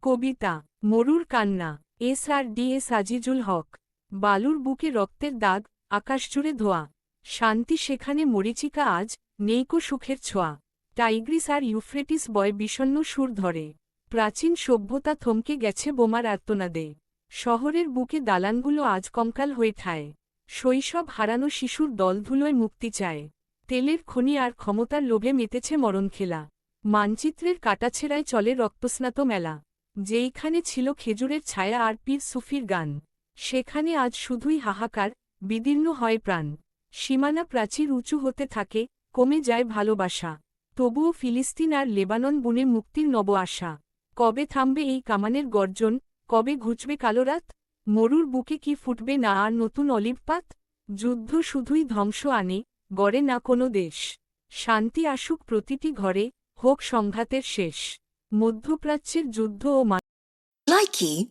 কবিতা মরুর কান্না SRDS আজিজুল হক। বালুর বুকে রক্তের দাগ, আকাশজুড়ে ধোয়া। শান্তি সেখানে মরীচিকা আজ, নেইকো সুখের ছোঁয়া। টাইগ্রিস আর ইউফ্রেটিস বয় বিষণ্ণ সুর ধরে। প্রাচীন সভ্যতা থমকে গেছে বোমার আর্তনাদে। শহরের বুকে দালানগুলো আজ কঙ্কাল হয়ে ঠায়। শৈশব হারানো শিশুর দলধুলোয় মুক্তি চায়। তেলের খনি আর ক্ষমতার লোভে মেতেছে মরণখেলা। মানচিত্রের কাটাছেঁড়ায় চলে রক্তস্নাত মেলা। যেইখানে ছিল খেজুরের ছায়া আর পীর সুফির গান, সেখানে আজ শুধুই হাহাকার, বিদীর্ণ হয় প্রাণ। সীমানা প্রাচীর উঁচু হতে থাকে, কমে যায় ভালোবাসা। তবুও ফিলিস্তিন আর লেবানন বুনে মুক্তির নব আশা। কবে থামবে এই কামানের গর্জন, কবে ঘুচবে কালো রাত? মরুর বুকে কি ফুটবে না আর নতুন অলিভ পাত? যুদ্ধ শুধুই ধ্বংস আনে, গড়ে না কোনো দেশ। শান্তি আসুক প্রতিটি ঘরে, হোক সংঘাতের শেষ। মধ্যপ্রাচ্যের যুদ্ধ ও Likey